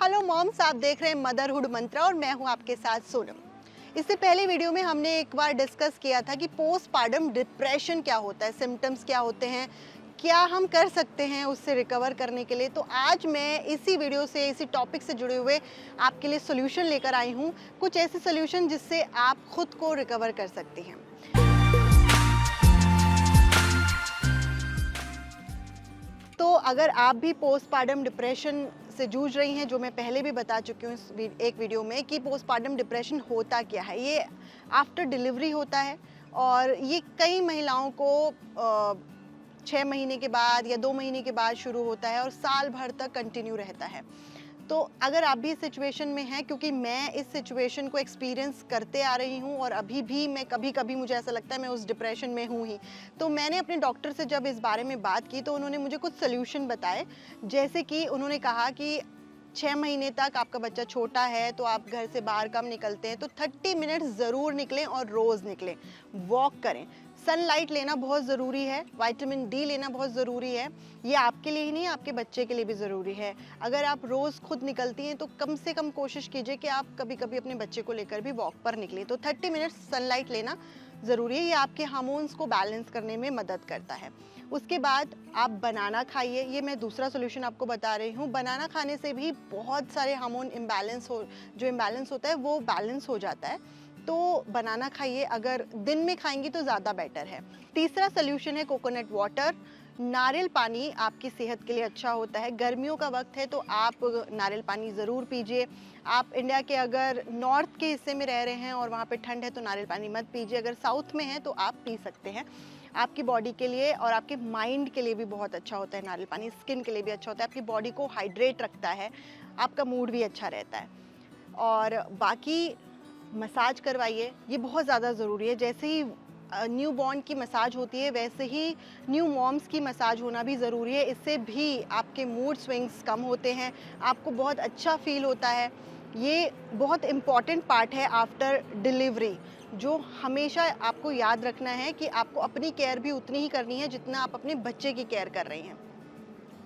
Hello moms, आप देख रहे हैं मदरहुड मंत्रा और मैं हूं आपके साथ सोनम। इससे पहले वीडियो में हमने एक बार डिस्कस किया था कि पोस्टपार्टम डिप्रेशन क्या होता है, सिम्टम्स क्या होते हैं, क्या हम कर सकते हैं उससे रिकवर करने के लिए। तो आज मैं इसी वीडियो से, इसी टॉपिक से जुड़े हुए आपके लिए सोल्यूशन लेकर आई हूँ, कुछ ऐसे सोल्यूशन जिससे आप खुद को रिकवर कर सकती हैं। तो अगर आप भी पोस्टपार्टम डिप्रेशन से जूझ रही हैं, जो मैं पहले भी बता चुकी हूँ एक वीडियो में कि पोस्टपार्टम डिप्रेशन होता क्या है। ये आफ्टर डिलीवरी होता है और ये कई महिलाओं को 6 महीने के बाद या 2 महीने के बाद शुरू होता है और साल भर तक कंटिन्यू रहता है। तो अगर आप भी इस सिचुएशन में हैं, क्योंकि मैं इस सिचुएशन को एक्सपीरियंस करते आ रही हूँ और अभी भी मैं कभी-कभी मुझे ऐसा लगता है मैं उस डिप्रेशन में हूँ ही। तो मैंने अपने डॉक्टर से जब इस बारे में बात की तो उन्होंने मुझे कुछ सॉल्यूशन बताए। जैसे कि उन्होंने कहा कि 6 महीने तक आपका बच्चा छोटा है तो आप घर से बाहर कम निकलते हैं, तो 30 मिनट्स ज़रूर निकलें और रोज़ निकलें, वॉक करें। सनलाइट लेना बहुत ज़रूरी है, विटामिन डी लेना बहुत ज़रूरी है। ये आपके लिए ही नहीं, आपके बच्चे के लिए भी ज़रूरी है। अगर आप रोज़ खुद निकलती हैं तो कम से कम कोशिश कीजिए कि आप कभी-कभी अपने बच्चे को लेकर भी वॉक पर निकलें। तो 30 मिनट्स सनलाइट लेना ज़रूरी है। ये आपके हार्मोन्स को बैलेंस करने में मदद करता है। उसके बाद आप बनाना खाइए। ये मैं दूसरा सोल्यूशन आपको बता रही हूँ। बनाना खाने से भी बहुत सारे हार्मोन जो इम्बैलेंस होता है वो बैलेंस हो जाता है। तो बनाना खाइए, अगर दिन में खाएंगी तो ज़्यादा बेटर है। तीसरा सोल्यूशन है कोकोनट वाटर। नारियल पानी आपकी सेहत के लिए अच्छा होता है। गर्मियों का वक्त है तो आप नारियल पानी ज़रूर पीजिए। आप इंडिया के अगर नॉर्थ के हिस्से में रह रहे हैं और वहाँ पे ठंड है तो नारियल पानी मत पीजिए। अगर साउथ में है तो आप पी सकते हैं। आपकी बॉडी के लिए और आपके माइंड के लिए भी बहुत अच्छा होता है नारियल पानी। स्किन के लिए भी अच्छा होता है, आपकी बॉडी को हाइड्रेट रखता है, आपका मूड भी अच्छा रहता है। और बाकी मसाज करवाइए, ये बहुत ज़्यादा ज़रूरी है। जैसे ही न्यू बॉर्न की मसाज होती है वैसे ही न्यू मॉम्स की मसाज होना भी ज़रूरी है। इससे भी आपके मूड स्विंग्स कम होते हैं, आपको बहुत अच्छा फील होता है। ये बहुत इम्पॉर्टेंट पार्ट है आफ्टर डिलीवरी, जो हमेशा आपको याद रखना है कि आपको अपनी केयर भी उतनी ही करनी है जितना आप अपने बच्चे की केयर कर रही हैं।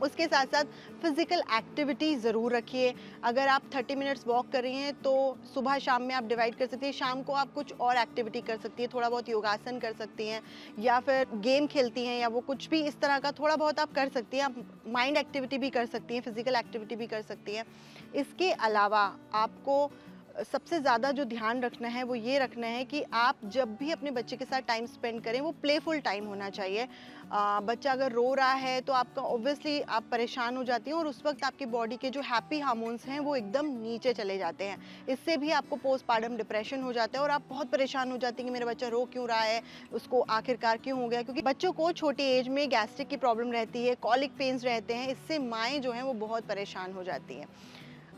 उसके साथ साथ फिज़िकल एक्टिविटी ज़रूर रखिए। अगर आप 30 मिनट्स वॉक कर रही हैं तो सुबह शाम में आप डिवाइड कर सकती हैं। शाम को आप कुछ और एक्टिविटी कर सकती हैं, थोड़ा बहुत योगासन कर सकती हैं या फिर गेम खेलती हैं या वो कुछ भी इस तरह का थोड़ा बहुत आप कर सकती हैं। आप माइंड एक्टिविटी भी कर सकती हैं, फिज़िकल एक्टिविटी भी कर सकती हैं। इसके अलावा आपको सबसे ज़्यादा जो ध्यान रखना है वो ये रखना है कि आप जब भी अपने बच्चे के साथ टाइम स्पेंड करें वो प्लेफुल टाइम होना चाहिए। बच्चा अगर रो रहा है तो आपका ऑब्वियसली आप परेशान हो जाती हैं और उस वक्त आपकी बॉडी के जो हैप्पी हार्मोन्स हैं वो एकदम नीचे चले जाते हैं। इससे भी आपको पोस्टपार्टम डिप्रेशन हो जाता है और आप बहुत परेशान हो जाती हैं कि मेरा बच्चा रो क्यों रहा है, उसको आखिरकार क्यों हो गया। क्योंकि बच्चों को छोटी एज में गैस्ट्रिक की प्रॉब्लम रहती है, कॉलिक पेन्स रहते हैं, इससे माएँ जो हैं वो बहुत परेशान हो जाती हैं।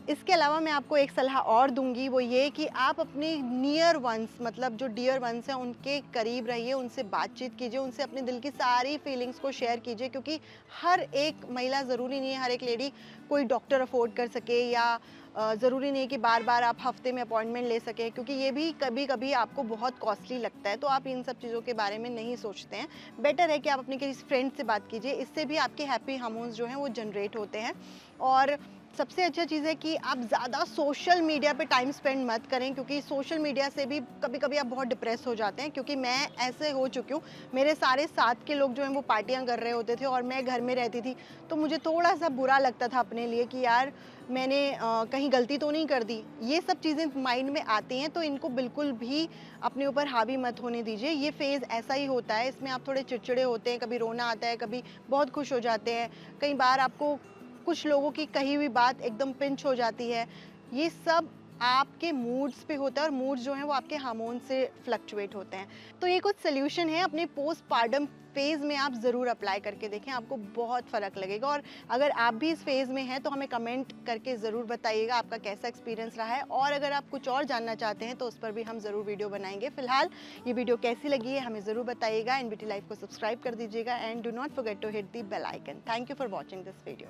इसके अलावा मैं आपको एक सलाह और दूंगी, वो ये कि आप अपने नियर वंस, मतलब जो डियर वंस हैं उनके करीब रहिए, उनसे बातचीत कीजिए, उनसे अपने दिल की सारी फीलिंग्स को शेयर कीजिए। क्योंकि हर एक महिला, ज़रूरी नहीं है हर एक लेडी कोई डॉक्टर अफोर्ड कर सके या ज़रूरी नहीं है कि बार बार आप हफ्ते में अपॉइंटमेंट ले सकें, क्योंकि ये भी कभी कभी आपको बहुत कॉस्टली लगता है। तो आप इन सब चीज़ों के बारे में नहीं सोचते हैं। बेटर है कि आप अपने किसी फ्रेंड से बात कीजिए, इससे भी आपके हैप्पी हार्मोन्स जो हैं वो जनरेट होते हैं। और सबसे अच्छा चीज़ है कि आप ज़्यादा सोशल मीडिया पे टाइम स्पेंड मत करें, क्योंकि सोशल मीडिया से भी कभी-कभी आप बहुत डिप्रेस हो जाते हैं। क्योंकि मैं ऐसे हो चुकी हूँ, मेरे सारे साथ के लोग जो हैं वो पार्टियां कर रहे होते थे और मैं घर में रहती थी, तो मुझे थोड़ा सा बुरा लगता था अपने लिए कि यार मैंने कहीं गलती तो नहीं कर दी। ये सब चीज़ें माइंड में आती हैं, तो इनको बिल्कुल भी अपने ऊपर हावी मत होने दीजिए। ये फेज़ ऐसा ही होता है, इसमें आप थोड़े चिड़चिड़े होते हैं, कभी रोना आता है, कभी बहुत खुश हो जाते हैं, कई बार आपको कुछ लोगों की कही हुई बात एकदम पिंच हो जाती है। ये सब आपके मूड्स पे होता है और मूड्स जो हैं वो आपके हार्मोन से फ्लक्चुएट होते हैं। तो ये कुछ सोल्यूशन है, अपने पोस्टपार्टम फेज़ में आप ज़रूर अप्लाई करके देखें, आपको बहुत फ़र्क लगेगा। और अगर आप भी इस फेज़ में हैं तो हमें कमेंट करके ज़रूर बताइएगा आपका कैसा एक्सपीरियंस रहा है। और अगर आप कुछ और जानना चाहते हैं तो उस पर भी हम ज़रूर वीडियो बनाएंगे। फिलहाल ये वीडियो कैसी लगी है हमें ज़रूर बताइएगा। एनबीटी लाइव को सब्सक्राइब कर दीजिएगा and do not forget to hit the bell icon. Thank you for watching this video.